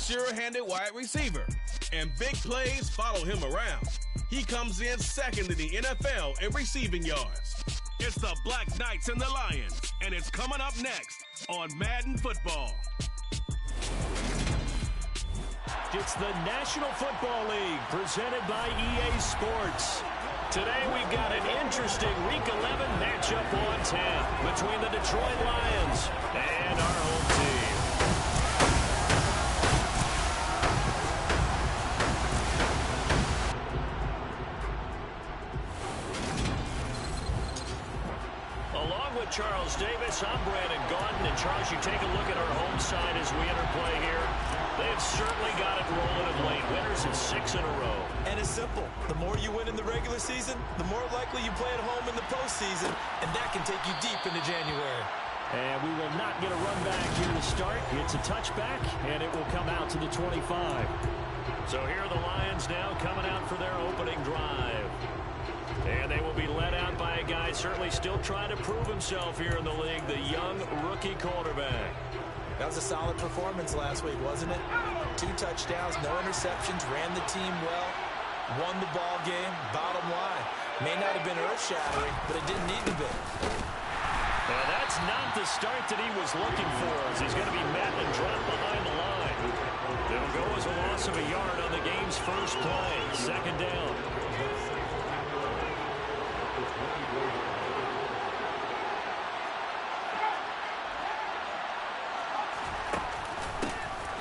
sure-handed wide receiver, and big plays follow him around. He comes in second in the NFL in receiving yards. It's the Black Knights and the Lions, and it's coming up next on Madden Football. It's the National Football League presented by EA Sports. Today we've got an interesting Week 11 matchup on tap between the Detroit Lions and our home team. Along with Charles Davis, I'm Brandon Gaudin. And Charles, you take a look at our home side as we enter play here. They've certainly got it rolling of late. Winners of 6 in a row. And it's simple. The more you win in the regular season, the more likely you play at home in the postseason, and that can take you deep into January. And we will not get a run back here to start. It's a touchback, and it will come out to the 25. So here are the Lions now coming out for their opening drive. And they will be led out by a guy certainly still trying to prove himself here in the league, the young rookie quarterback. That was a solid performance last week, wasn't it? 2 touchdowns, no interceptions, ran the team well, won the ball game. Bottom line, may not have been earth-shattering, but it didn't need to be. And that's not the start that he was looking for, as he's going to be met and dropped behind the line. It'll go as a loss of a yard on the game's first play. Second down.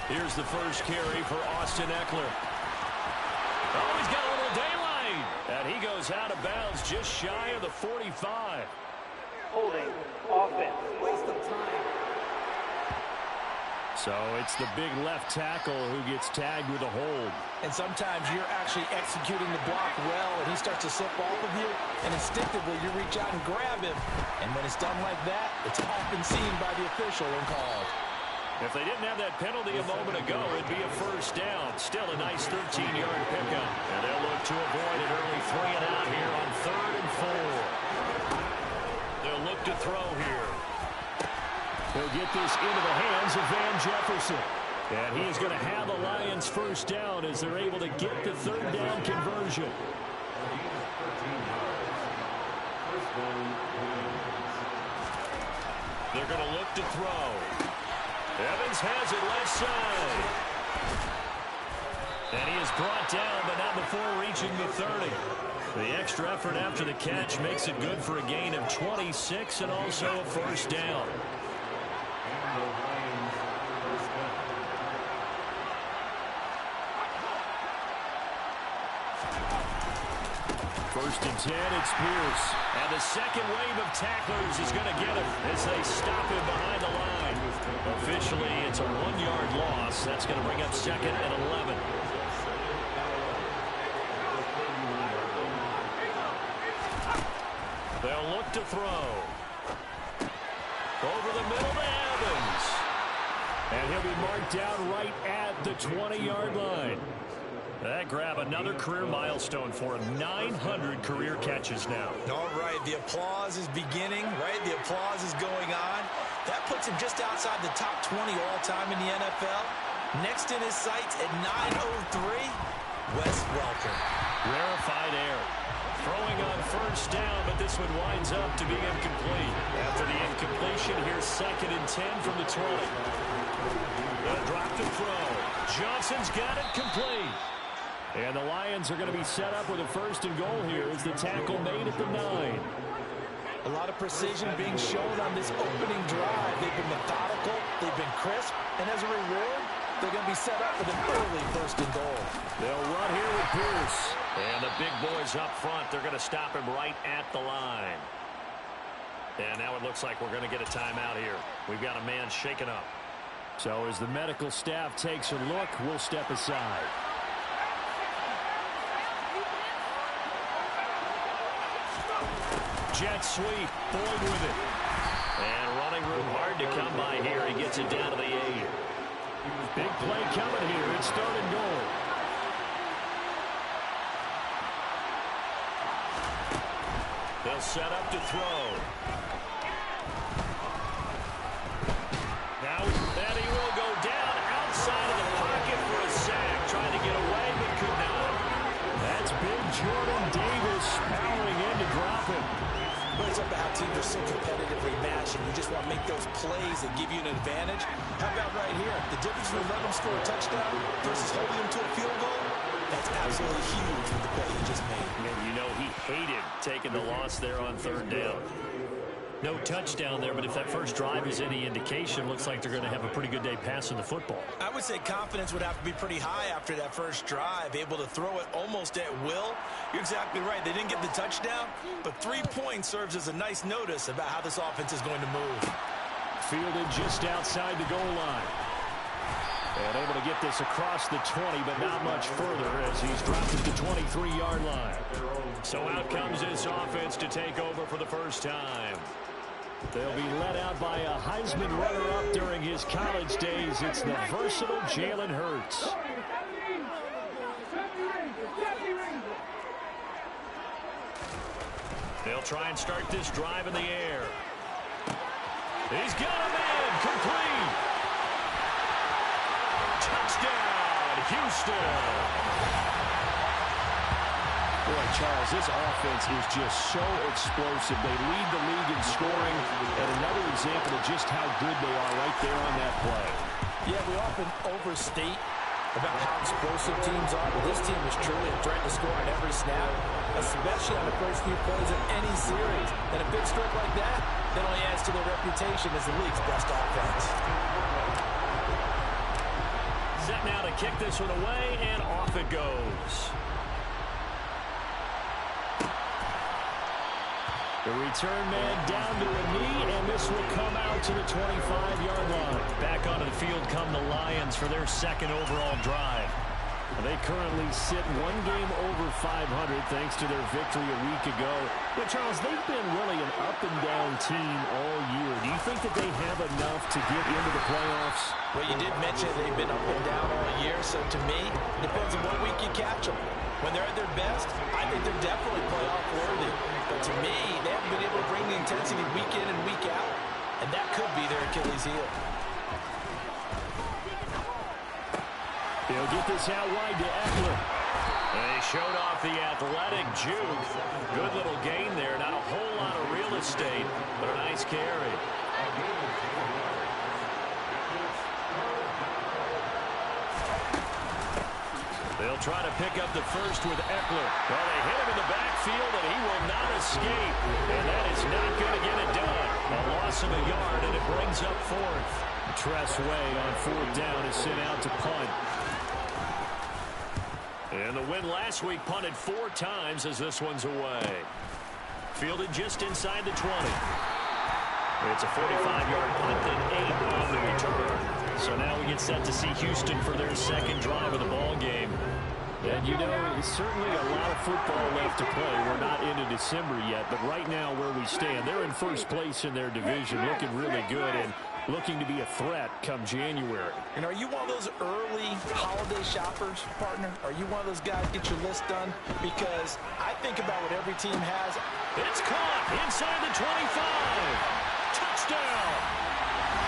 Here's the first carry for Austin Eckler. Oh, he's got a little daylight. And he goes out of bounds just shy of the 45. Holding offense. Waste of time. So it's the big left tackle who gets tagged with a hold. And sometimes you're actually executing the block well, and he starts to slip off of you, and instinctively you reach out and grab him. And when it's done like that, it's often seen by the official and called. If they didn't have that penalty a moment ago, it'd be a first down. Still a nice 13-yard pickup. And they'll look to avoid an early 3 and out here on 3rd and 4. They'll look to throw here. He'll get this into the hands of Van Jefferson. And he is going to have the Lions first down as they're able to get the 3rd down conversion. They're going to look to throw. Evans has it left side. And he is brought down, but not before reaching the 30. The extra effort after the catch makes it good for a gain of 26 and also a first down. First and 10, it's Pierce. And the second wave of tacklers is going to get him as they stop him behind the line. Officially, it's a 1-yard loss. That's going to bring up 2nd and 11. They'll look to throw. Over the middle to Evans. And he'll be marked down right at the 20-yard line. That grab, another career milestone for him. 900 career catches now. All right, the applause is beginning, right? The applause is going on. That puts him just outside the top 20 all-time in the NFL. Next in his sights at 903, Wes Welker. Rarefied air. Throwing on first down, but this one winds up to be incomplete. After the incompletion, here's 2nd and 10 from the 20. The drop to throw. Johnson's got it complete. And the Lions are going to be set up with a 1st and goal here as the tackle made at the 9. A lot of precision being shown on this opening drive. They've been methodical, they've been crisp, and as a reward, they're going to be set up with an early 1st and goal. They'll run here with Pierce. And the big boys up front, they're going to stop him right at the line. And now it looks like we're going to get a timeout here. We've got a man shaken up. So as the medical staff takes a look, we'll step aside. Jet sweep, Boyd with it. And running room hard to come by here. He gets it down to the 8. Big play coming here. It's 3rd and goal. They'll set up to throw. Now, and he will go down outside of the pocket Jordan Davis powering in to drop him. But it's up to how teams are so competitively matched, and you just want to make those plays that give you an advantage. How about right here? The difference between letting them score a touchdown versus holding them to a field goal, that's absolutely huge with the play he just made. And you know he hated taking the loss there on third down. No touchdown there, but if that first drive is any indication, looks like they're going to have a pretty good day passing the football. I would say confidence would have to be pretty high after that first drive, able to throw it almost at will. You're exactly right. They didn't get the touchdown, but 3 points serves as a nice notice about how this offense is going to move. Fielded just outside the goal line. And able to get this across the 20, but not much further as he's dropped at the 23-yard line. So out comes this offense to take over for the first time. They'll be led out by a Heisman runner-up during his college days. It's the versatile Jalen Hurts. They'll try and start this drive in the air. He's got a man complete. Touchdown, Houston. Boy, Charles, this offense is just so explosive. They lead the league in scoring, and another example of just how good they are right there on that play. Yeah, we often overstate about how explosive teams are, but this team is truly a threat to score on every snap, especially on the first few plays of any series. And a big stroke like that only adds to their reputation as the league's best offense. Set now to kick this one away, and off it goes. The return man down to a knee, and this will come out to the 25-yard line. Back onto the field come the Lions for their second overall drive. They currently sit one game over 500 thanks to their victory a week ago. But, Charles, they've been really an up-and-down team all year. Do you think that they have enough to get into the playoffs? Well, you did mention they've been up and down all year, so to me, it depends on what week you catch them. When they're at their best, I think they're definitely playoff worthy. But to me, they haven't been able to bring the intensity week in and week out, and that could be their Achilles heel. He'll get this out wide to Eckler. They showed off the athletic juke. Good little gain there. Not a whole lot of real estate, but a nice carry. They'll try to pick up the first with Eckler. Well, they hit him in the backfield, and he will not escape. And that is not going to get it done. A loss of a yard, and it brings up fourth. Tress Way on fourth down is sent out to punt. And the win last week punted 4 times as this one's away. Fielded just inside the 20. It's a 45-yard punt and 8 on the return. So now we get set to see Houston for their second drive of the ball game. And you know, it's certainly a lot of football left to play. We're not into December yet, but right now where we stand, they're in first place in their division, looking really good and looking to be a threat come January. And are you one of those early holiday shoppers, partner? Are you one of those guys get your list done? Because I think about what every team has. It's caught inside the 25. Touchdown.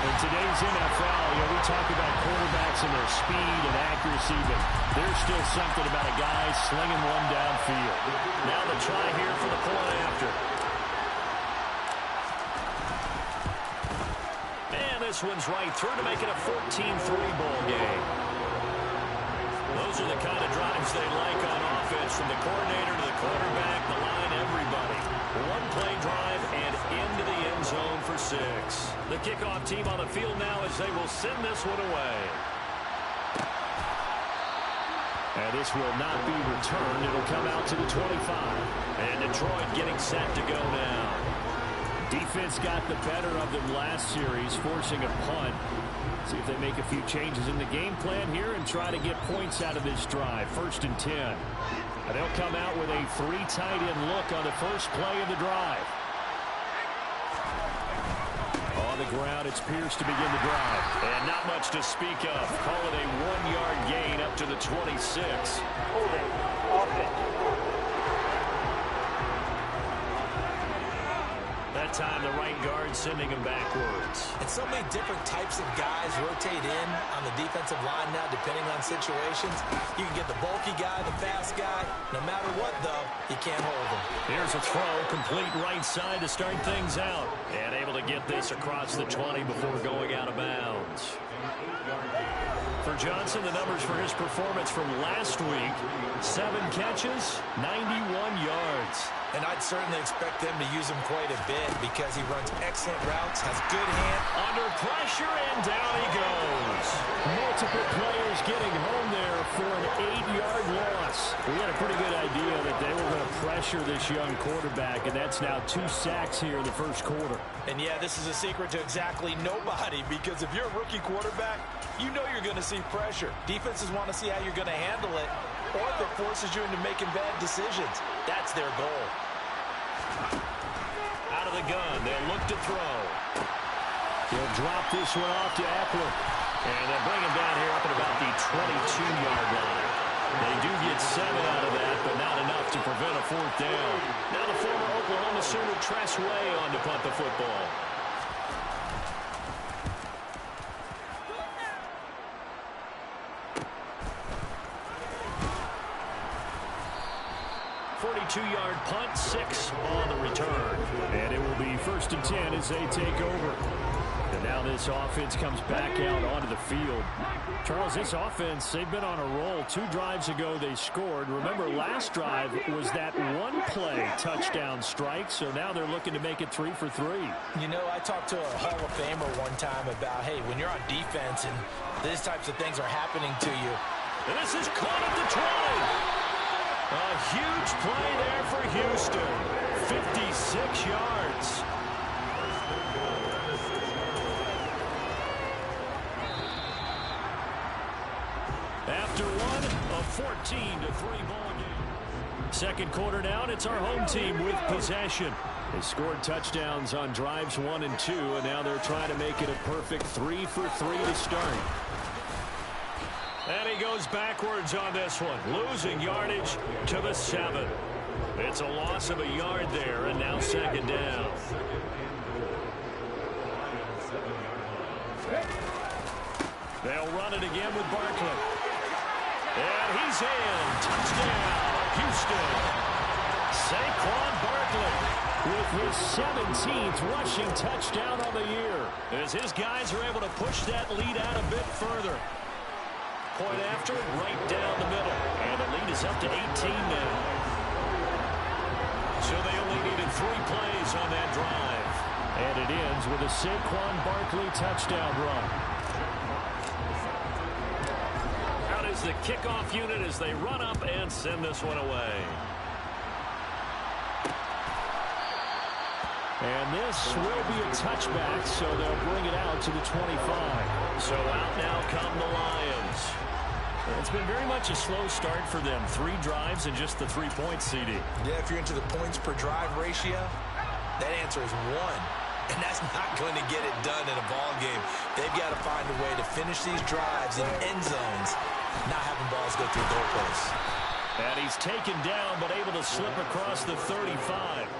In today's NFL, we talk about quarterbacks and their speed and accuracy, but there's still something about a guy slinging one downfield. Now the try here for the point after. And this one's right through to make it a 14-3 ball game. Those are the kind of drives they like on offense, from the coordinator to the quarterback, the line, everybody. One play drive and into the end zone for 6. The kickoff team on the field now as they will send this one away. And this will not be returned. It'll come out to the 25. And Detroit getting set to go now. Defense got the better of them last series, forcing a punt. See if they make a few changes in the game plan here and try to get points out of this drive. 1st and 10. And they'll come out with a 3 tight end look on the first play of the drive. On the ground, it's Pierce to begin the drive. And not much to speak of. Call it a 1-yard gain up to the 26. Holding offense. That That time the right guard sending him backwards. And so many different types of guys rotate in on the defensive line now, depending on situations. You can get the bulky guy, the fast guy. No matter what, though, you can't hold him. Here's a throw, complete right side to start things out. And able to get this across the 20 before going out of bounds. For Johnson, the numbers for his performance from last week: 7 catches, 91 yards. And I'd certainly expect them to use him quite a bit because he runs excellent routes, has good hand. Under pressure, and down he goes. Multiple players getting home there for an 8-yard loss. We had a pretty good idea that they were going to pressure this young quarterback, and that's now 2 sacks here in the first quarter. And yeah, this is a secret to exactly nobody, because if you're a rookie quarterback, you know you're going to see pressure. Defenses want to see how you're going to handle it, or if it forces you into making bad decisions. That's their goal. Out of the gun, they'll look to throw. He'll drop this one off to Eckler. And they'll bring him down here up at about the 22-yard line. They do get 7 out of that, but not enough to prevent a 4th down. Now the former Oklahoma Sooner Tress Way on to punt the football. 42-yard punt, 6 on the return. And it will be 1st and 10 as they take over. And now this offense comes back out onto the field. Charles, this offense, they've been on a roll. 2 drives ago they scored. Remember, last drive was that one-play touchdown strike, so now they're looking to make it 3 for 3. You know, I talked to a Hall of Famer one time about, hey, when you're on defense and these types of things are happening to you. And this is caught at the 20. A huge play there for Houston. 56 yards. After one, a 14-3 ball game. Second quarter now, and it's our home team with possession. They scored touchdowns on drives 1 and 2, and now they're trying to make it a perfect 3 for 3 to start. And he goes backwards on this one, losing yardage to the 7. It's a loss of a yard there, and now 2nd down. They'll run it again with Barkley. And he's in. Touchdown, Houston. Saquon Barkley with his 17th rushing touchdown on the year, as his guys are able to push that lead out a bit further. Point after, right down the middle. And the lead is up to 18 now. So they only needed 3 plays on that drive. And it ends with a Saquon Barkley touchdown run. Out is the kickoff unit as they run up and send this one away. And this will be a touchback, so they'll bring it out to the 25. So out now come the Lions. It's been very much a slow start for them. 3 drives and just the 3 points, CD. Yeah, if you're into the points per drive ratio, that answer is 1. And that's not going to get it done in a ball game. They've got to find a way to finish these drives in end zones, not having balls go through goalposts. And he's taken down, but able to slip across the 35.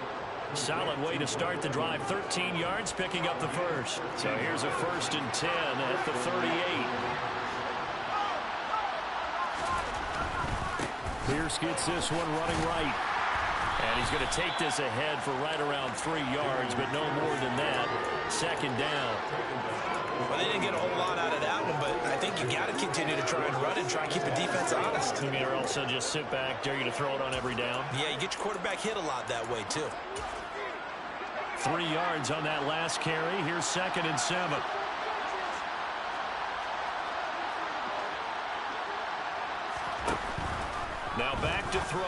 Solid way to start the drive. 13 yards, picking up the first. So here's a 1st and 10 at the 38. Pierce gets this one running right. And he's going to take this ahead for right around 3 yards, but no more than that. 2nd down. Well, they didn't get a whole lot out of that one, but I think you got to continue to try and run and try and keep the defense honest. You mean, or also just sit back, dare you to throw it on every down? Yeah, you get your quarterback hit a lot that way, too. 3 yards on that last carry. Here's 2nd and 7. Now back to throw.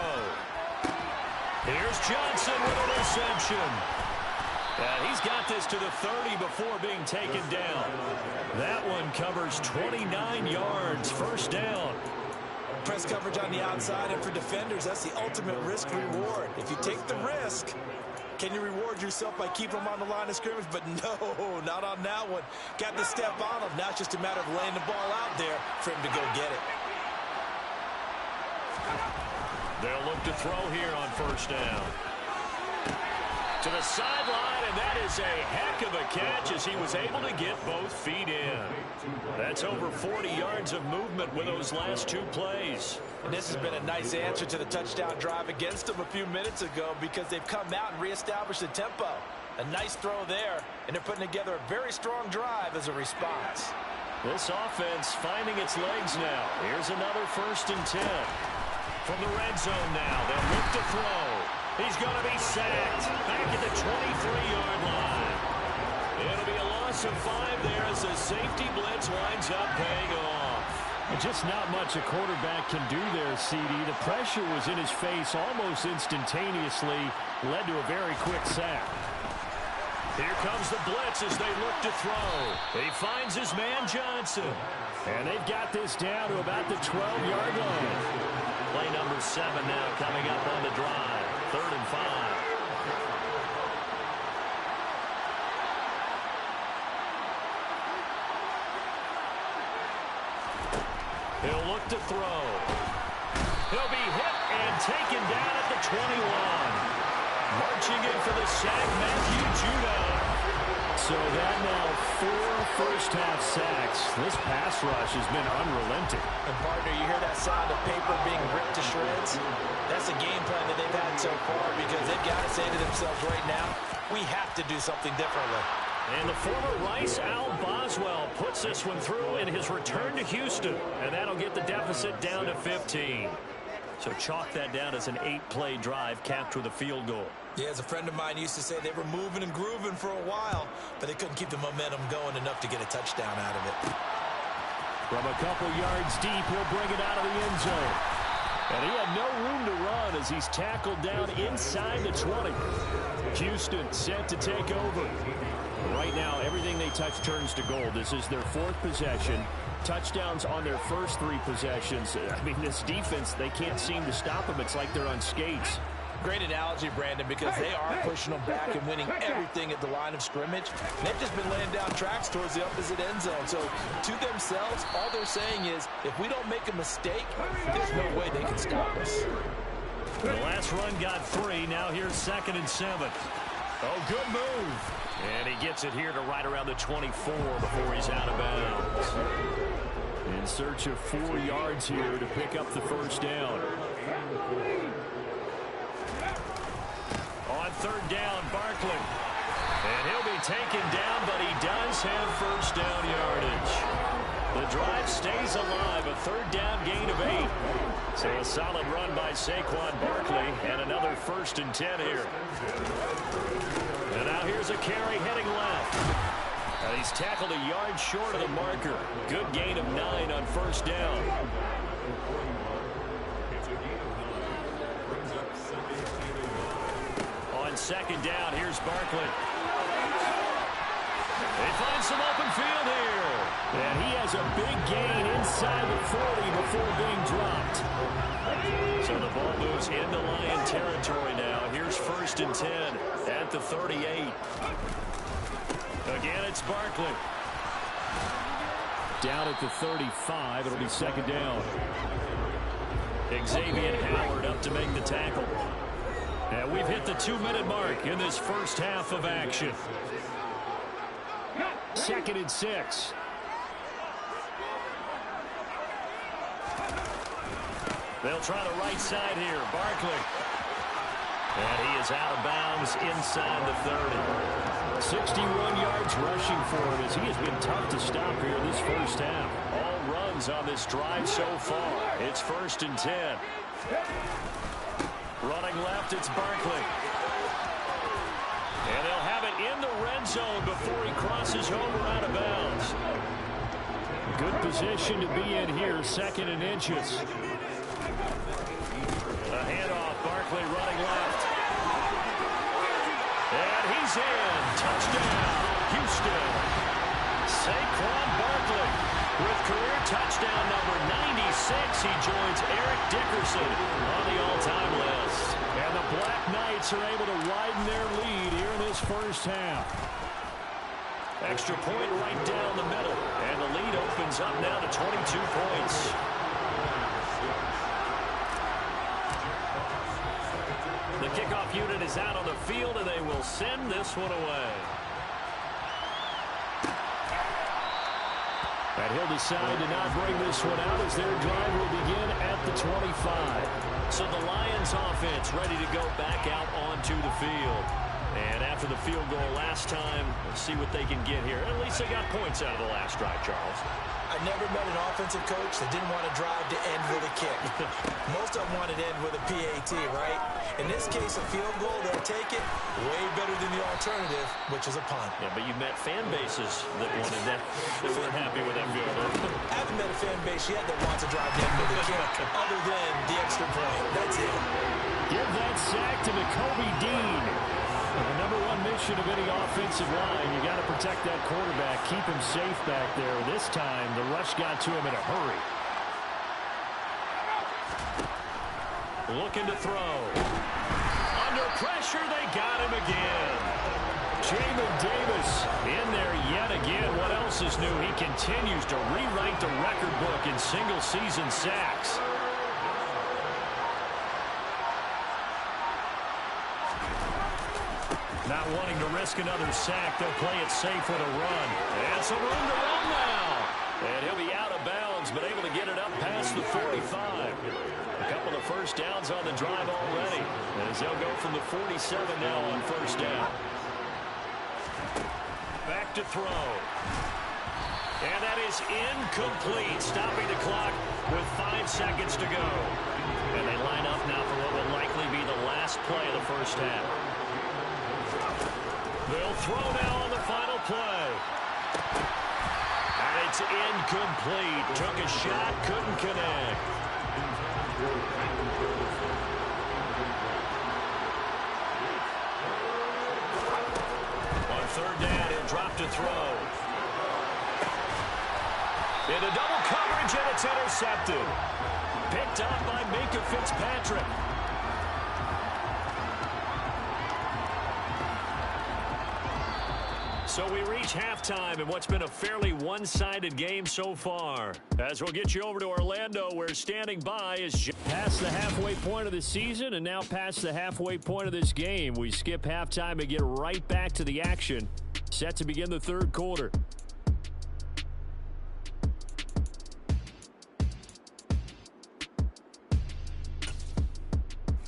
Here's Johnson with an interception. And he's got this to the 30 before being taken down. That one covers 29 yards. 1st down. Press coverage on the outside, and for defenders, that's the ultimate risk-reward. If you take the risk, can you reward yourself by keeping them on the line of scrimmage? But no, not on that one. Got to step on them. Now it's just a matter of laying the ball out there for him to go get it. They'll look to throw here on 1st down. To the sideline, And that is a heck of a catch as he was able to get both feet in. That's over 40 yards of movement with those last two plays. And this has been a nice answer to the touchdown drive against them a few minutes ago because they've come out and reestablished the tempo. A nice throw there, and they're putting together a very strong drive as a response. This offense finding its legs now. Here's another 1st and 10. From the red zone now, they'll look to throw. He's going to be sacked back at the 23-yard line. It'll be a loss of 5 there as the safety blitz winds up paying off. Just not much a quarterback can do there, CD. The pressure was in his face almost instantaneously, led to a very quick sack. Here comes the blitz as they look to throw. He finds his man Johnson. And they've got this down to about the 12-yard line. Play number 7 now coming up on the drive. 3rd and 5. He'll look to throw. He'll be hit and taken down at the 21. Marching in for the sack, Matthew Judon. So that now 4 first-half sacks. This pass rush has been unrelenting. And partner, you hear that sound of paper being ripped to shreds? That's the game plan that they've had so far because they've got to say to themselves right now, we have to do something differently. And the former Rice Al Boswell puts this one through in his return to Houston. And that'll get the deficit down to 15. So chalk that down as an 8-play drive capped with a field goal. Yeah, as a friend of mine used to say, they were moving and grooving for a while, but they couldn't keep the momentum going enough to get a touchdown out of it. From a couple yards deep, he'll bring it out of the end zone. And he had no room to run as he's tackled down inside the 20. Houston set to take over. Right now, everything they touch turns to gold. This is their 4th possession. Touchdowns on their first 3 possessions. I mean, this defense, they can't seem to stop them. It's like they're on skates. Great analogy, Brandon, because they are pushing them back and winning everything at the line of scrimmage. They've just been laying down tracks towards the opposite end zone. So to themselves, all they're saying is, if we don't make a mistake, there's no way they can stop us. The last run got 3. Now here's 2nd and 7. Oh, good move. And he gets it here to right around the 24 before he's out of bounds. In search of 4 yards here to pick up the first down. On 3rd down, Barkley. And he'll be taken down, but he does have first down yardage. The drive stays alive, a 3rd down gain of 8. So a solid run by Saquon Barkley and another 1st and 10 here. And now here's a carry heading left. And he's tackled a yard short of the marker. Good gain of 9 on 1st down. On 2nd down, here's Barkley. They find some open field here. And he has a big gain inside the 40 before being dropped. So the ball moves into Lion territory now. Here's 1st and 10 at the 38. Again, it's Barkley. Down at the 35, it'll be 2nd down. Xavier Howard up to make the tackle. And we've hit the 2-minute mark in this first half of action. 2nd and 6. They'll try the right side here. Barkley. And he is out of bounds inside the 30. 61 yards rushing for him as he has been tough to stop here this first half. All runs on this drive so far. It's 1st and 10. Running left, it's Barkley. And they'll have it in the red zone before he crosses over out of bounds. Good position to be in here, 2nd and inches. A handoff, Barkley running left. And he's in. Touchdown, Houston. Saquon Barkley with career touchdown number 96. He joins Eric Dickerson on the all-time list. And the Black Knights are able to widen their lead here in this first half. Extra point right down the middle. And the lead opens up now to 22 points. The kickoff unit is He's out on the field, and they will send this one away. And he'll decide to not bring this one out as their drive will begin at the 25. So the Lions offense ready to go back out onto the field. And after the field goal last time, let's see what they can get here. At least they got points out of the last drive, Charles. I never met an offensive coach that didn't want to drive to end with a kick. Most of them wanted to end with a PAT, right? In this case, a field goal, they'll take it way better than the alternative, which is a punt. Yeah, but you met fan bases that wanted that, that weren't happy with that field goal. I haven't met a fan base yet that wants to drive to end with a kick, other than the extra point. That's it. Give that sack to Nakobe Dean. The number one mission of any offensive line, you got to protect that quarterback, keep him safe back there. This time, the rush got to him in a hurry. Looking to throw. Under pressure, they got him again. Jamin Davis in there yet again. What else is new? He continues to rewrite the record book in single-season sacks. Not wanting to risk another sack, they'll play it safe with a run. And some room to run now. And he'll be out of bounds, but able to get it up past the 45. A couple of first downs on the drive already, as they'll go from the 47 now on first down. Back to throw. And that is incomplete, stopping the clock with 5 seconds to go. And they line up now for what will likely be the last play of the first half. They'll throw now on the final play. And it's incomplete. Took a shot, couldn't connect. On third down, he'll drop to throw. Into double coverage, and it's intercepted. Picked up by Minkah Fitzpatrick. So we reach halftime in what's been a fairly one-sided game so far. As we'll get you over to Orlando, where standing by is past the halfway point of the season and now past the halfway point of this game. We skip halftime and get right back to the action. Set to begin the third quarter.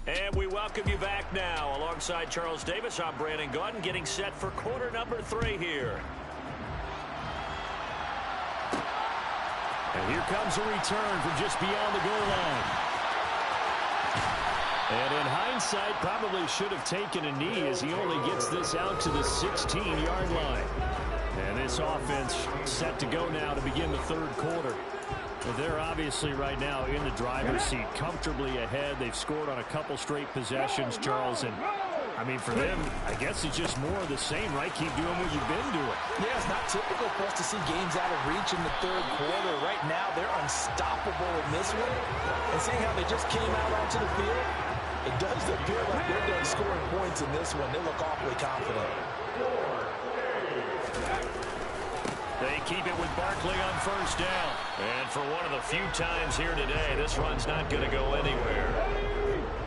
And we welcome you back now. Alongside Charles Davis, I'm Brandon Gaudin, getting set for quarter number 3 here. And here comes a return from just beyond the goal line. And in hindsight, probably should have taken a knee as he only gets this out to the 16-yard line. And this offense set to go now to begin the third quarter. Well, they're obviously right now in the driver's seat, comfortably ahead. They've scored on a couple straight possessions, Charles. And, I mean, for them, I guess it's just more of the same, right? Keep doing what you've been doing. Yeah, it's not typical for us to see games out of reach in the third quarter. Right now, they're unstoppable in this one. And seeing how they just came out onto the field, it does appear like they're done scoring points in this one. They look awfully confident. They keep it with Barkley on first down. And for one of the few times here today, this run's not going to go anywhere.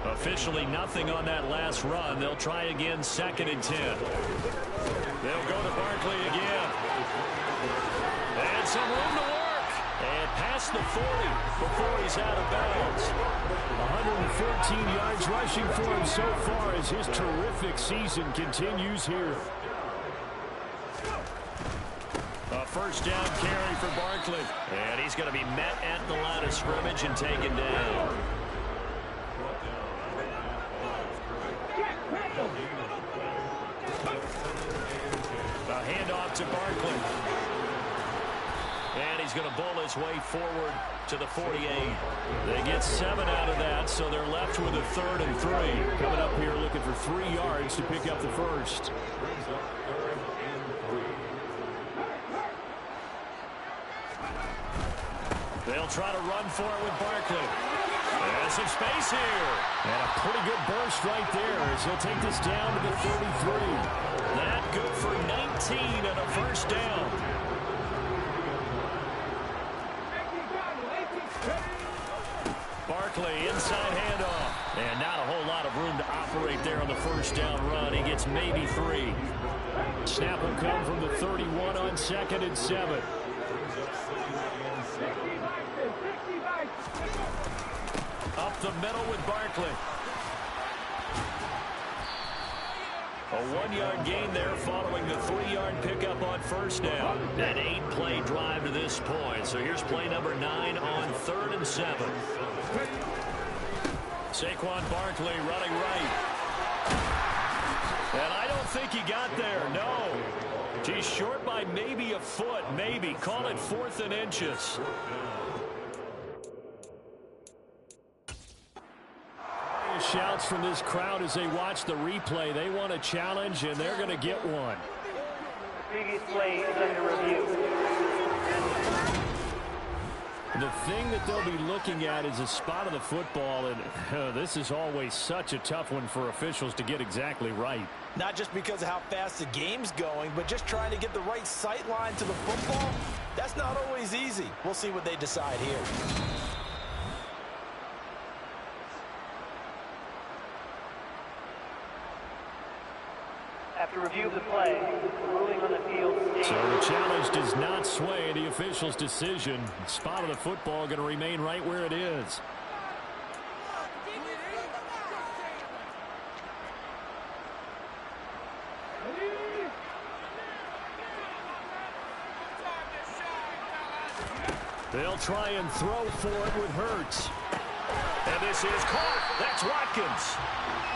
Officially nothing on that last run. They'll try again, 2nd and 10. They'll go to Barkley again. And some room to work. And past the 40 before he's out of bounds. 114 yards rushing for him so far as his terrific season continues here. A first down carry for Barkley. And he's going to be met at the line of scrimmage and taken down. A handoff to Barkley. And he's going to bowl his way forward to the 48. They get 7 out of that, so they're left with a 3rd and 3. Coming up here looking for 3 yards to pick up the first. They'll try to run for it with Barkley. There's some space here. And a pretty good burst right there as he'll take this down to the 33. That good for 19 and a first down. Barkley inside handoff. And not a whole lot of room to operate there on the first down run. He gets maybe 3. Snap will come from the 31 on 2nd and 7. Up the middle with Barkley. A 1-yard gain there following the 3-yard pickup on first down. An 8-play drive to this point. So here's play number 9 on 3rd and 7. Saquon Barkley running right. And I don't think he got there, no. He's short by maybe a foot, maybe. Call it 4th and inches. Shouts from this crowd as they watch the replay. They want a challenge, and they're going to get one. The previous play is under review. The thing that they'll be looking at is a spot of the football, and this is always such a tough one for officials to get exactly right. Not just because of how fast the game's going, but just trying to get the right sight line to the football. That's not always easy. We'll see what they decide here. After review of the play, the ruling on the field stands. So the challenge does not sway the official's decision. The spot of the football going to remain right where it is. They'll try and throw for it with Hurts. And this is caught. That's Watkins.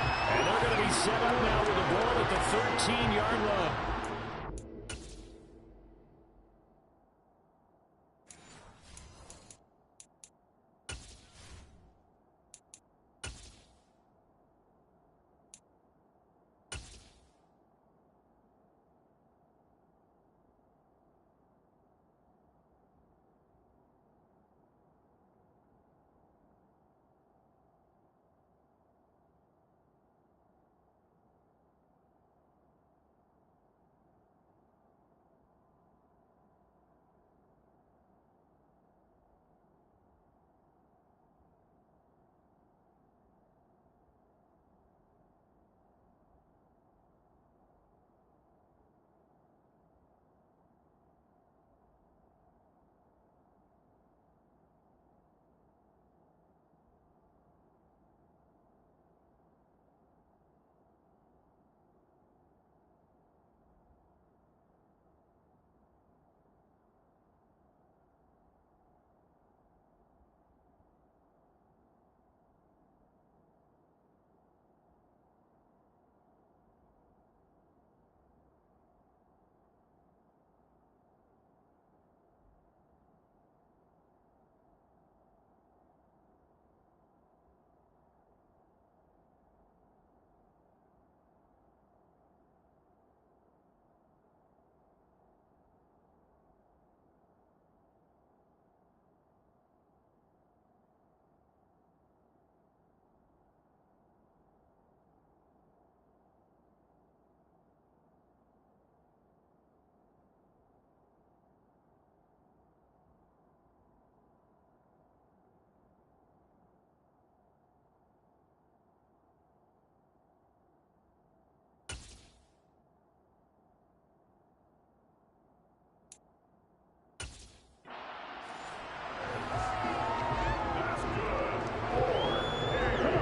And they're going to be set up now with the ball at the 13-yard line.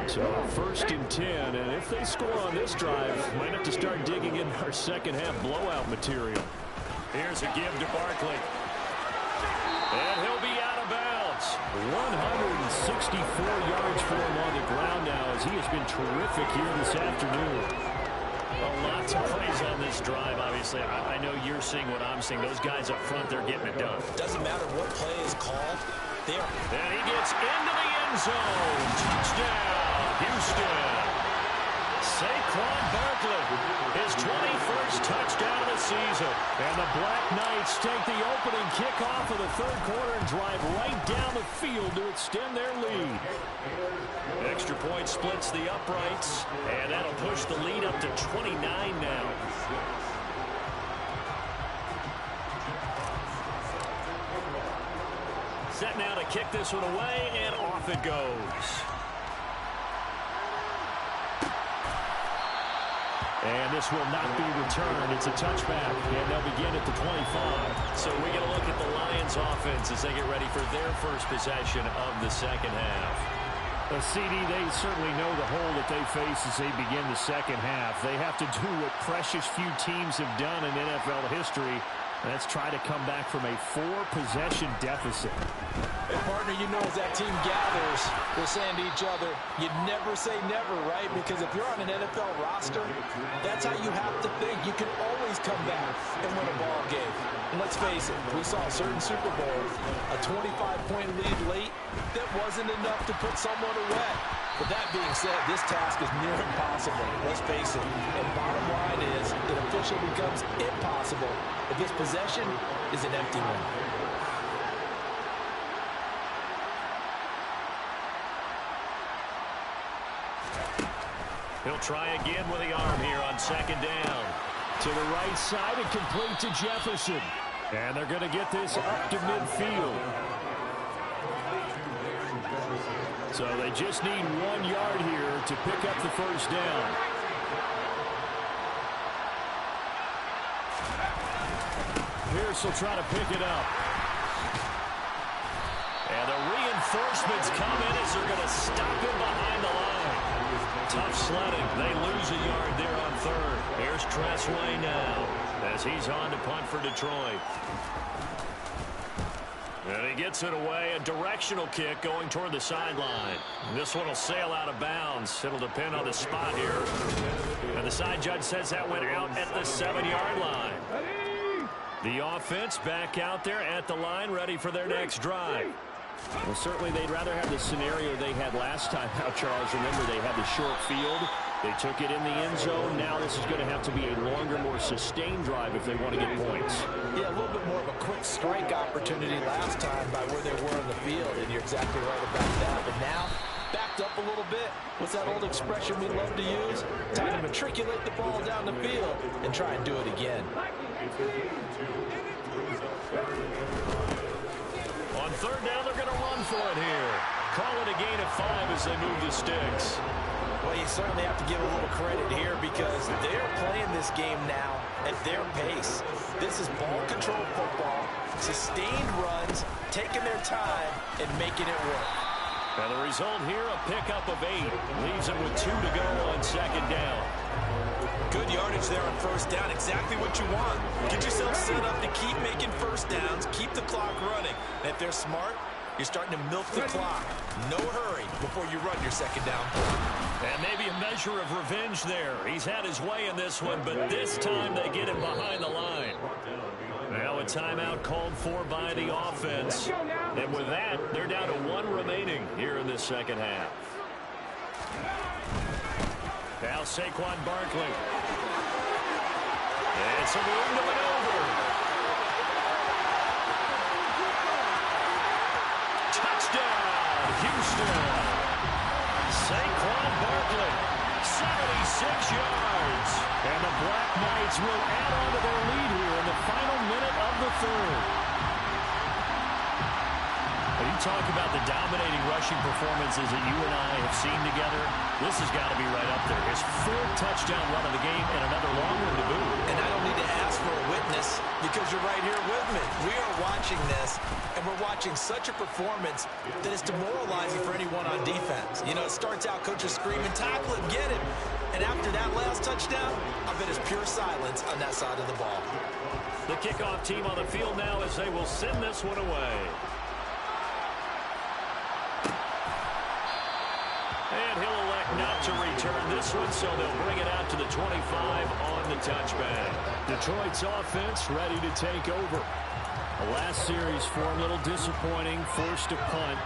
So 1st and 10, and if they score on this drive, might have to start digging in our second half blowout material. Here's a give to Barkley. And he'll be out of bounds. 164 yards for him on the ground now, as he has been terrific here this afternoon. Well, lots of plays on this drive, obviously. I know you're seeing what I'm seeing. Those guys up front, they're getting it done. Doesn't matter what play is called. And he gets into the end zone. Touchdown, Houston. Saquon Barkley, his 21st touchdown of the season. And the Black Knights take the opening kickoff of the 3rd quarter and drive right down the field to extend their lead. Extra point splits the uprights, and that'll push the lead up to 29 now. Set now to kick this one away, and off it goes. And this will not be returned. It's a touchback, and they'll begin at the 25. So we get a look at the Lions offense as they get ready for their first possession of the second half. CD, they certainly know the hole that they face as they begin the second half. They have to do what precious few teams have done in NFL history. Let's try to come back from a 4-possession deficit. Hey, partner, you know as that team gathers, they're saying to each other, you never say never, right? Because if you're on an NFL roster, that's how you have to think. You can always come back and win a ball game. And let's face it, we saw certain Super Bowls, a 25-point lead late, that wasn't enough to put someone away. But that being said, this task is near impossible. Let's face it. And bottom line is, it officially becomes impossible if this possession is an empty one. He'll try again with the arm here on second down. To the right side and complete to Jefferson. And they're going to get this up to midfield. So they just need 1 yard here to pick up the first down. Pierce will try to pick it up. And the reinforcements come in as they're going to stop him behind the line. Tough sledding. They lose a yard there on third. Here's Tressway now as he's on to punt for Detroit. And he gets it away, a directional kick going toward the sideline. This one will sail out of bounds. It'll depend on the spot here. And the side judge says that went out at the 7-yard line. The offense back out there at the line, ready for their next drive. Well, certainly they'd rather have the scenario they had last time out, Charles. Remember, they had the short field. They took it in the end zone. Now this is going to have to be a longer, more sustained drive if they want to get points. Yeah, a little bit more of a quick strike opportunity last time by where they were in the field, and you're exactly right about that. But now, backed up a little bit. What's that old expression we love to use? Time to matriculate the ball down the field and try and do it again. On third down, they're going to run for it here. Call it a gain of 5 as they move the sticks. Well, you certainly have to give a little credit here because they're playing this game now at their pace. This is ball control football, sustained runs, taking their time, and making it work. And the result here, a pickup of 8. Leaves them with 2 to go on second down. Good yardage there on first down. Exactly what you want. Get yourself set up to keep making first downs, keep the clock running. And if they're smart, you're starting to milk the clock. No hurry before you run your second down play. And maybe a measure of revenge there. He's had his way in this one, but this time they get him behind the line. Now a timeout called for by the offense. And with that, they're down to 1 remaining here in this second half. Now Saquon Barkley. And some room to maneuver. Touchdown, Houston. Saquon Barkley, 76 yards. And the Black Knights will add on to their lead here in the final minute of the third. When you talk about the dominating rushing performances that you and I have seen together, this has got to be right up there. His 4th touchdown run of the game and another long one to boot. And I don't need to ask for a witness because you're right here with me. We are watching this, and we're watching such a performance that is demoralizing for anyone on defense. You know, it starts out coaches screaming, tackle him, get him. And after that last touchdown, I bet it's pure silence on that side of the ball. The kickoff team on the field now as they will send this one away. And he'll elect not to return this one, so they'll bring it out to the 25 on the touchback. Detroit's offense ready to take over. The last series for them, a little disappointing, forced to punt.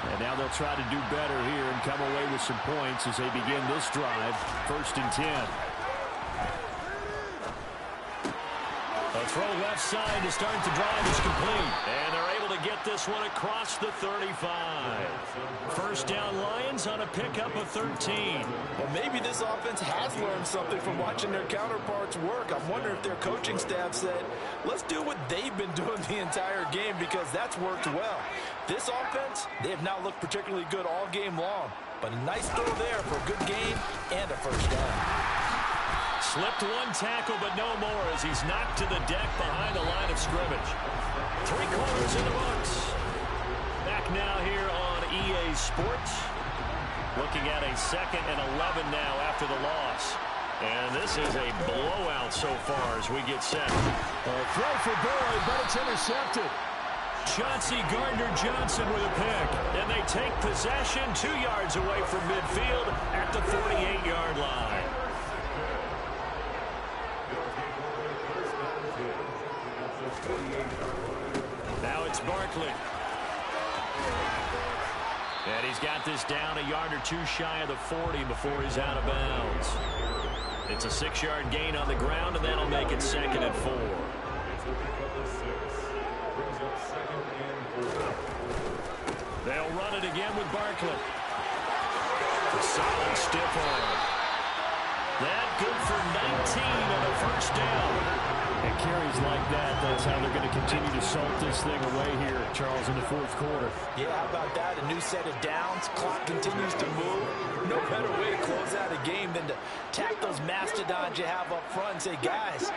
And now they'll try to do better here and come away with some points as they begin this drive, 1st and 10. A throw left side to start the drive is complete. And they're able to get this one across the 35. First down Lions on a pickup of 13. Well, maybe this offense has learned something from watching their counterparts work. I'm wondering if their coaching staff said, let's do what they've been doing the entire game because that's worked well. This offense, they have not looked particularly good all game long. But a nice throw there for a good gain and a first down. Slipped one tackle, but no more as he's knocked to the deck behind the line of scrimmage. 3 quarters in the books. Back now here on EA Sports. Looking at a 2nd and 11 now after the loss. And this is a blowout so far as we get set. Throw for Boyd, but it's intercepted. Chauncey Gardner-Johnson with a pick. And they take possession 2 yards away from midfield at the 48-yard line. Now it's Barkley. And he's got this down a yard or 2 shy of the 40 before he's out of bounds. It's a 6-yard gain on the ground, and that'll make it 2nd and 4. They'll run it again with Barkley. A solid stiff arm. That good for 19 and a first down. And carries like that, that's how they're going to continue to salt this thing away here, Charles, in the 4th quarter. Yeah, how about that? A new set of downs. Clock continues to move. No better way to close out a game than to tap those mastodons you have up front and say, guys,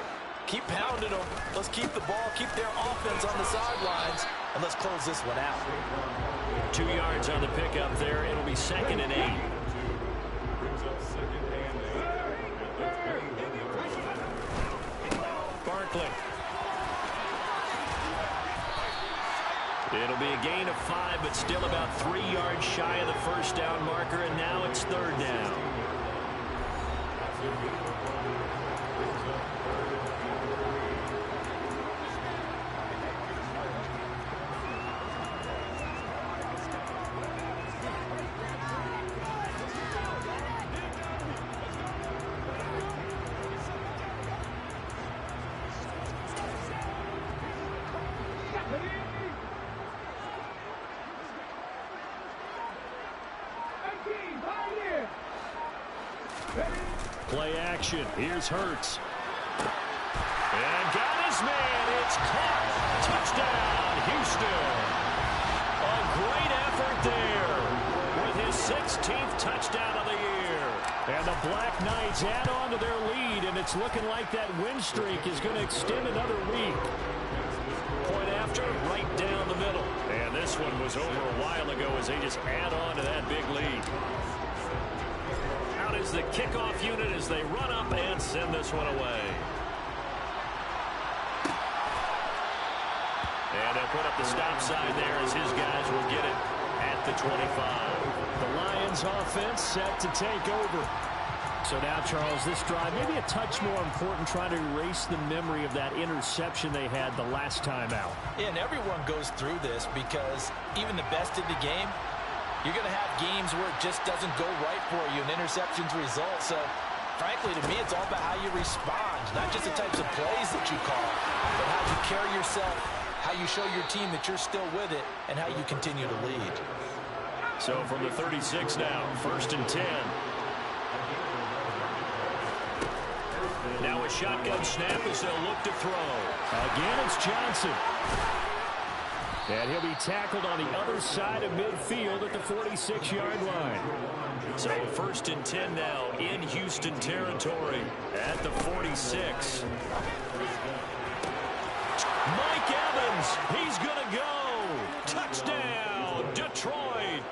keep pounding them. Let's keep the ball, keep their offense on the sidelines, and let's close this one out. 2 yards on the pickup there. It'll be 2nd and 8. Barkley. It'll be a gain of 5, but still about 3 yards shy of the first down marker, and now it's 3rd down. Play action. Here's Hurts. And got his man. It's caught. Touchdown, Houston. A great effort there with his 16th touchdown of the year. And the Black Knights add on to their lead, and it's looking like that win streak is going to extend another week. Point after, right down the middle. And this one was over a while ago as they just add on to that big lead. Out is the kickoff unit as they run up and send this one away. And they'll put up the stop sign there as his guys will get it at the 25. The Lions offense set to take over. So now, Charles, this drive maybe a touch more important, trying to erase the memory of that interception they had the last time out. Yeah, and everyone goes through this because even the best in the game, you're going to have games where it just doesn't go right for you and interceptions result. So, frankly, to me, it's all about how you respond, not just the types of plays that you call, but how you carry yourself, how you show your team that you're still with it, and how you continue to lead. So from the 36 now, 1st and 10. Now a shotgun snap as they'll look to throw. Again, it's Johnson. And he'll be tackled on the other side of midfield at the 46-yard line. So 1st and 10 now in Houston territory at the 46. Mike Evans, he's going to go. Touchdown, Detroit.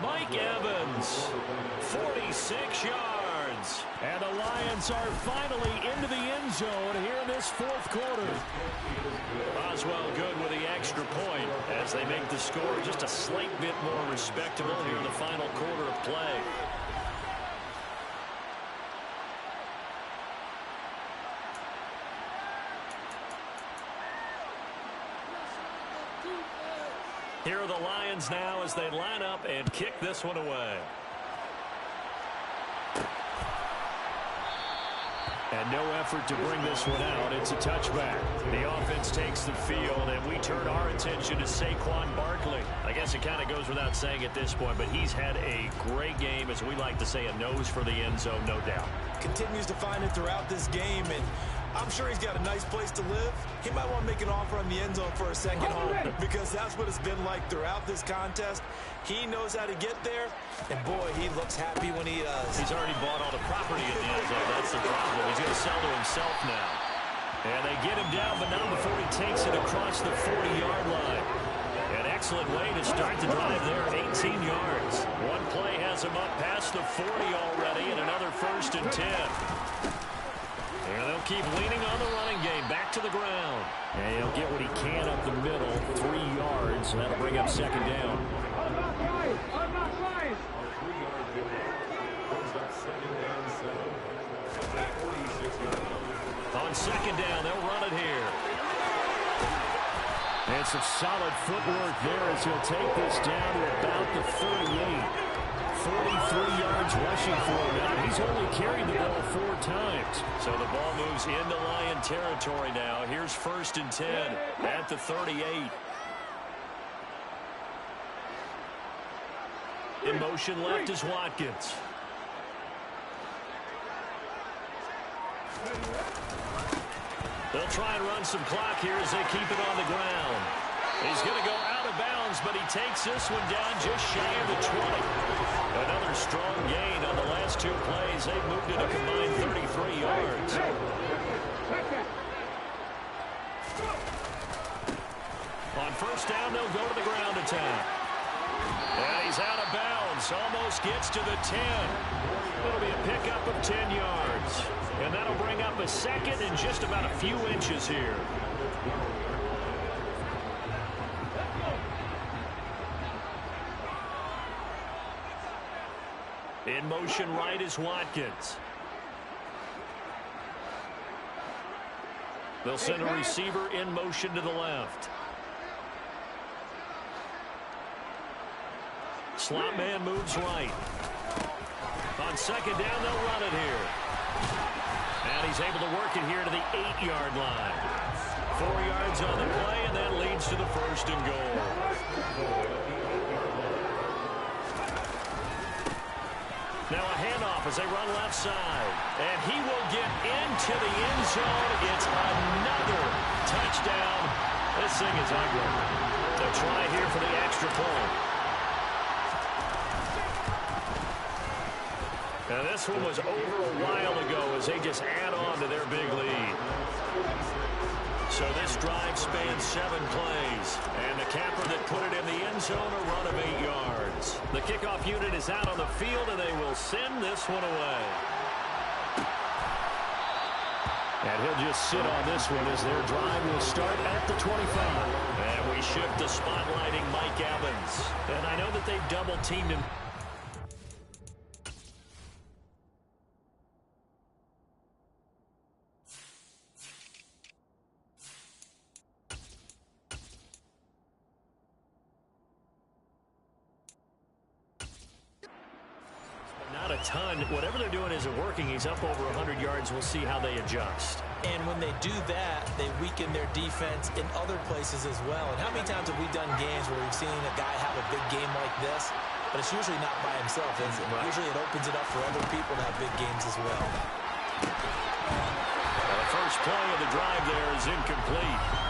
Mike Evans, 46 yards. And the Lions are finally into the end zone here in this 4th quarter. Boswell good with the extra point as they make the score just a slight bit more respectable here in the final quarter of play. Here are the Lions now as they line up and kick this one away. And no effort to bring this one out. It's a touchback. The offense takes the field, and we turn our attention to Saquon Barkley. I guess it kind of goes without saying at this point, but he's had a great game, as we like to say, a nose for the end zone, no doubt. Continues to find it throughout this game, and I'm sure he's got a nice place to live. He might want to make an offer on the end zone for a second home because that's what it's been like throughout this contest. He knows how to get there, and boy, he looks happy when he does. He's already bought all the property in the end zone. That's the problem. He's going to sell to himself now. And they get him down, but not before he takes it across the 40-yard line. An excellent way to start the drive there, 18 yards. One play has him up past the 40 already, and another 1st and 10. And they'll keep leaning on the running game. Back to the ground. And he'll get what he can up the middle, 3 yards, and that'll bring up 2nd down. On 2nd down, they'll run it here. And some solid footwork there as he'll take this down to about the 38. 43 yards rushing for him now. He's only carried the ball 4 times. So the ball moves into Lion territory now. Here's 1st and 10 at the 38. In motion left is Watkins. They'll try and run some clock here as they keep it on the ground. He's going to go out of bounds, but he takes this one down just shy of the 20. Another strong gain on the last 2 plays. They've moved it a combined 33 yards. On 1st down, they'll go to the ground attack. And he's out of bounds. Almost gets to the 10. It'll be a pickup of 10 yards. And that'll bring up a 2nd and just about a few inches here. In motion right is Watkins. They'll send a receiver in motion to the left. Slot man moves right. On 2nd down, they'll run it here. And he's able to work it here to the 8-yard line. 4 yards on the play, and that leads to the 1st and goal. Now a handoff as they run left side. And he will get into the end zone. It's another touchdown. This thing is ugly. They'll try here for the extra point. Now this one was over a while ago as they just add on to their big lead. So this drive spans 7 plays. And the capper that put it in the end zone, a run of 8 yards. The kickoff unit is out on the field, and they will send this one away. And he'll just sit on this one as their drive will start at the 25. And we shift to spotlighting Mike Evans. And I know that they've double-teamed him. Ton. Whatever they're doing isn't working. He's up over 100 yards. We'll see how they adjust. And when they do that, they weaken their defense in other places as well. And how many times have we done games where we've seen a guy have a big game like this, but it's usually not by himself, is it? Right. Usually it opens it up for other people to have big games as well. The first play of the drive there is incomplete.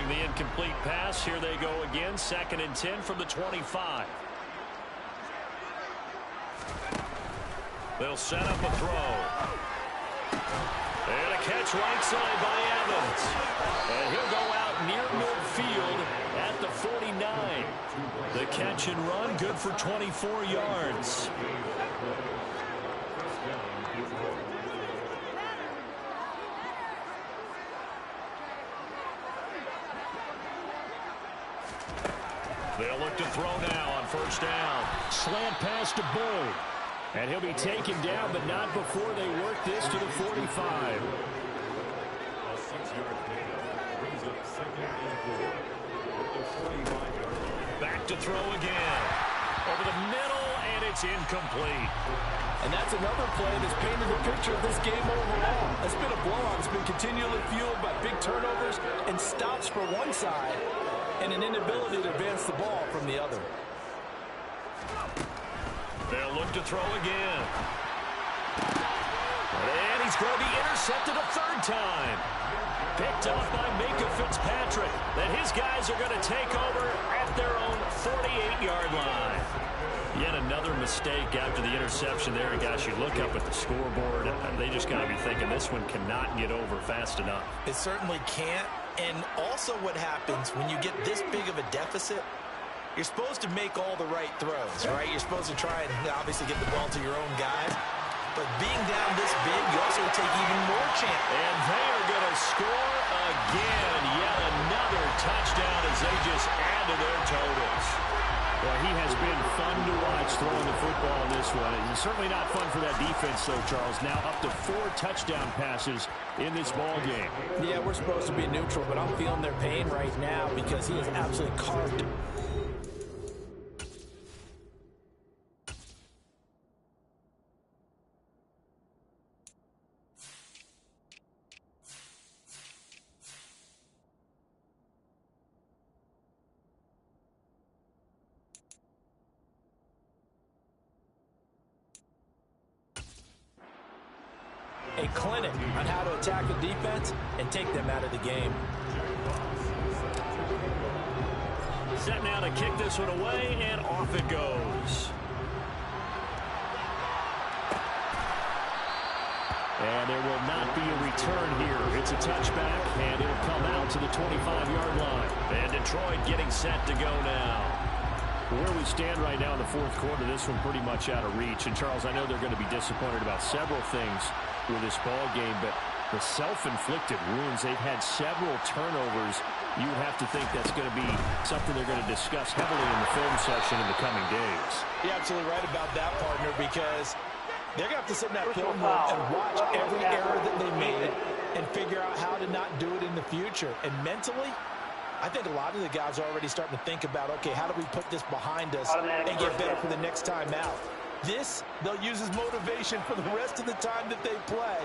The incomplete pass. Here they go again. 2nd and 10 from the 25. They'll set up a throw. And a catch right side by Evans. And he'll go out near midfield at the 49. The catch and run good for 24 yards. They'll look to throw now on 1st down. Slant pass to Bull. And he'll be taken down, but not before they work this to the 45. Back to throw again. Over the middle, and it's incomplete. And that's it's another play that's painted the picture of this game overall. It's been a blowout. It's been continually fueled by big turnovers and stops for one side and an inability to advance the ball from the other. They'll look to throw again. And he's going to be intercepted a third time. Picked off by Minka Fitzpatrick. Then his guys are going to take over at their own 48-yard line. Yet another mistake after the interception there. And guys, you look up at the scoreboard, they just got to be thinking this one cannot get over fast enough. It certainly can't. And also what happens when you get this big of a deficit, you're supposed to make all the right throws, right? You're supposed to try and obviously get the ball to your own guys. But being down this big, you also take even more chance. And they are going to score again. Yet another touchdown as they just add to their totals. Well, he has been fun to watch throwing the football in this one. It's certainly not fun for that defense, though, Charles. Now up to 4 touchdown passes in this ball game. Yeah, we're supposed to be neutral, but I'm feeling their pain right now because he has absolutely carved. A clinic on how to attack the defense and take them out of the game. Set now to kick this one away, and off it goes. And there will not be a return here. It's a touchback, and it'll come out to the 25-yard line. And Detroit getting set to go now. Where we stand right now in the fourth quarter, this one pretty much out of reach. And, Charles, I know they're going to be disappointed about several things with this ball game, but the self-inflicted wounds, they've had several turnovers. You would have to think that's going to be something they're going to discuss heavily in the film session in the coming days. You're absolutely right about that, partner, because they're going to have to sit in that film room and watch every error that they made and figure out how to not do it in the future. And mentally, I think a lot of the guys are already starting to think about, okay, how do we put this behind us and get better for the next time out? This, they'll use as motivation for the rest of the time that they play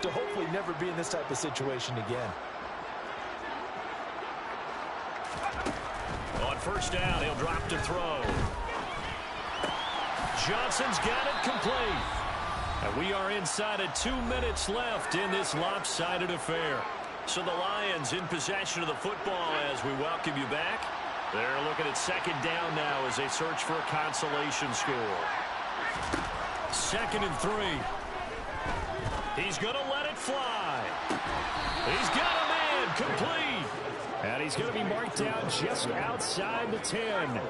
to hopefully never be in this type of situation again. On first down, he'll drop to throw. Johnson's got it complete. And we are inside of 2 minutes left in this lopsided affair. So the Lions in possession of the football as we welcome you back. They're looking at second down now as they search for a consolation score. 2nd and 3. He's going to let it fly. He's got a man complete. And he's going to be marked down just outside the 10.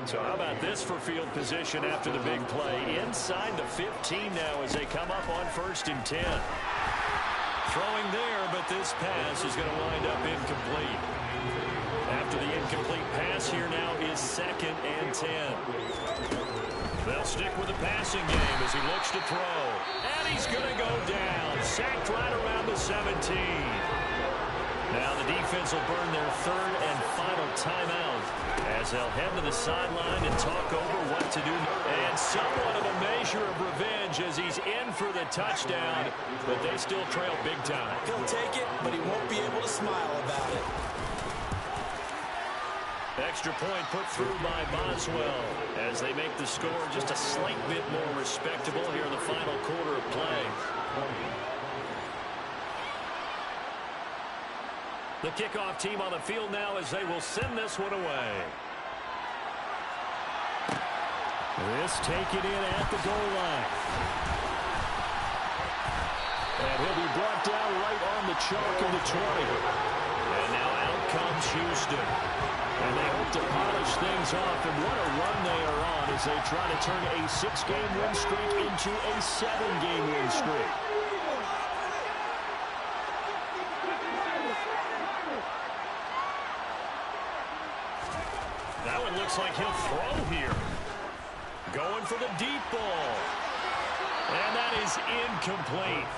So how about this for field position after the big play? Inside the 15 now as they come up on 1st and 10. Throwing there, but this pass is going to wind up incomplete. After the incomplete pass, here now is 2nd and 10. They'll stick with the passing game as he looks to throw. And he's going to go down. Sacked right around the 17. Now the defense will burn their 3rd and final timeout as they'll head to the sideline and talk over what to do. And somewhat of a measure of revenge as he's in for the touchdown, but they still trail big time. He'll take it, but he won't be able to smile about it. Extra point put through by Boswell as they make the score just a slight bit more respectable here in the final quarter of play. The kickoff team on the field now as they will send this one away. This taken in at the goal line. And he'll be brought down right on the chalk of the 20. And now out comes Houston. And they hope to polish things off. And what a run they are on as they try to turn a 6-game win streak into a 7-game win streak. That one looks like he'll throw here. Going for the deep ball. And that is incomplete.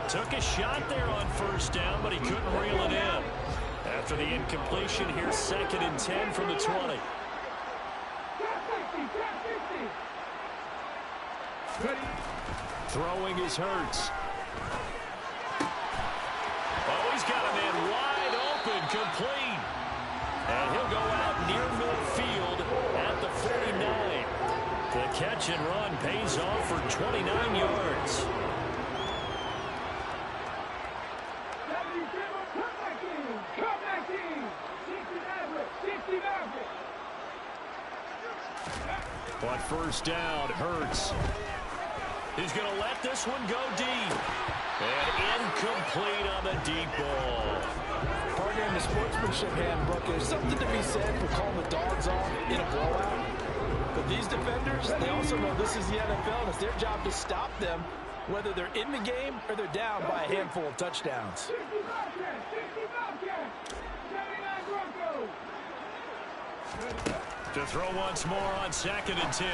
Took a shot there on 1st down, but he couldn't reel it in. After the incompletion, here's 2nd and 10 from the 20. Throwing is Hurts. Oh, he's got a man wide open, complete. And he'll go out near midfield at the 49. The catch and run pays off for 29 yards. On first down, Hurts. He's going to let this one go deep. And incomplete on the deep ball. Partner in the sportsmanship handbook, there's something to be said for calling the dogs off in a blowout. But these defenders, they also know this is the NFL, and it's their job to stop them, whether they're in the game or they're down by a handful of touchdowns. To throw once more on 2nd and 10.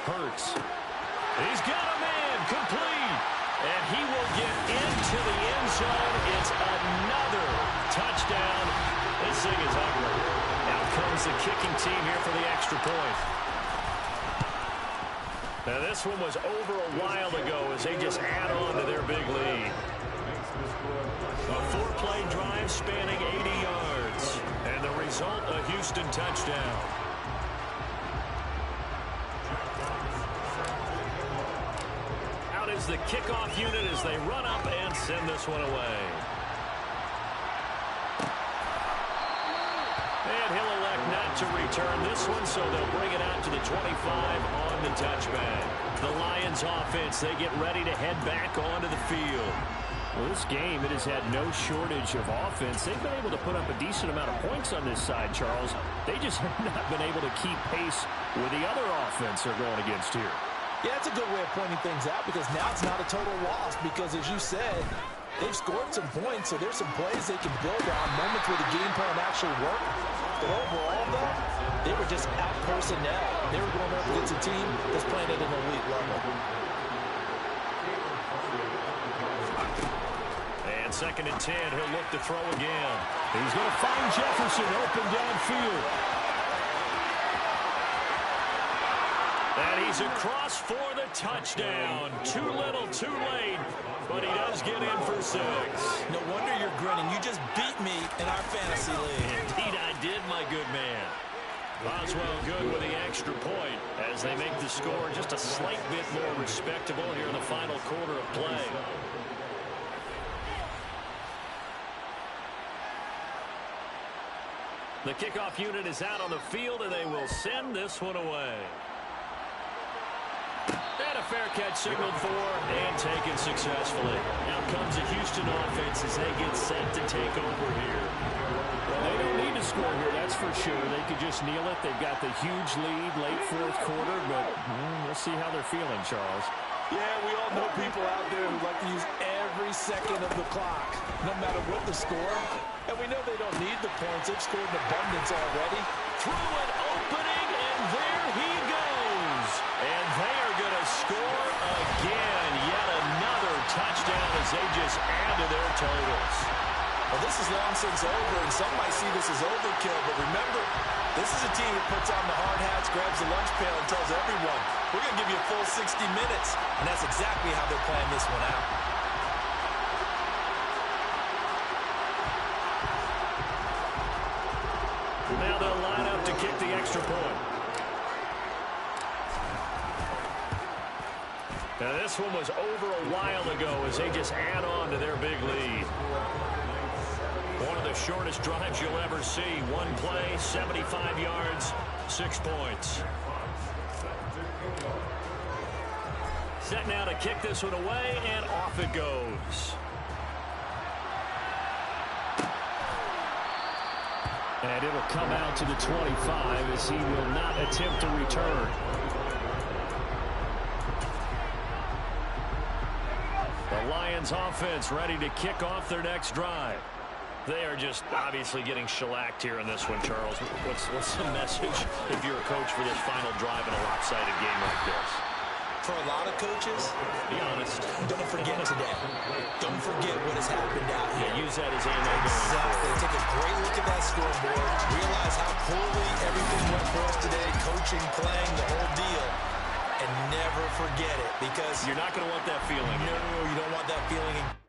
Hurts. He's got a man complete. And he will get into the end zone. It's another touchdown. This thing is ugly. Out comes the kicking team here for the extra point. Now this one was over a while ago as they just add on to their big lead. A 4-play drive spanning 80 yards. And the result, a Houston touchdown. Is the kickoff unit as they run up and send this one away. And he'll elect not to return this one, so they'll bring it out to the 25 on the touchback. The Lions offense, they get ready to head back onto the field. Well, this game, it has had no shortage of offense. They've been able to put up a decent amount of points on this side, Charles. They just have not been able to keep pace with the other offense they're going against here. Yeah, that's a good way of pointing things out because now it's not a total loss because, as you said, they've scored some points, so there's some plays they can build on, moments where the game plan actually worked. But overall, though, they were just out personnel. They were going up against a team that's playing at an elite level. And 2nd and 10, he'll look to throw again. He's going to find Jefferson open downfield. And he's across for the touchdown. Too little, too late, but he does get in for 6. No wonder you're grinning. You just beat me in our fantasy league. Indeed I did, my good man. Boswell good with the extra point as they make the score just a slight bit more respectable here in the final quarter of play. The kickoff unit is out on the field, and they will send this one away. And a fair catch signaled for and taken successfully. Now comes the Houston offense as they get set to take over here. Well, they don't need to score here, that's for sure. They could just kneel it. They've got the huge lead late 4th quarter, but we'll see how they're feeling, Charles. Yeah, we all know people out there who like to use every second of the clock, no matter what the score. And we know they don't need the points. They've scored in abundance already. Through an opening, and there he goes. And they are going to score again. Yet another touchdown as they just add to their totals. Well, this is long since over, and some might see this as overkill. But remember, this is a team that puts on the hard hats, grabs the lunch pail, and tells everyone, we're going to give you a full 60 minutes. And that's exactly how they're playing this one out. Now they'll line up to kick the extra point. Now this one was over a while ago as they just add on to their big lead. One of the shortest drives you'll ever see. One play, 75 yards, 6 points. Set now to kick this one away, and off it goes. And it'll come out to the 25 as he will not attempt to return. The Lions offense ready to kick off their next drive. They are just obviously getting shellacked here in this one, Charles. What's the message if you're a coach for this final drive in a lopsided game like this? For a lot of coaches, be honest. Don't forget today. Don't forget what has happened out here. Yeah, use that as ammo. Exactly. Take a great look at that scoreboard. Realize how poorly everything went for us today. Coaching, playing, the whole deal. and never forget it because you're not going to want that feeling. No, you don't want that feeling.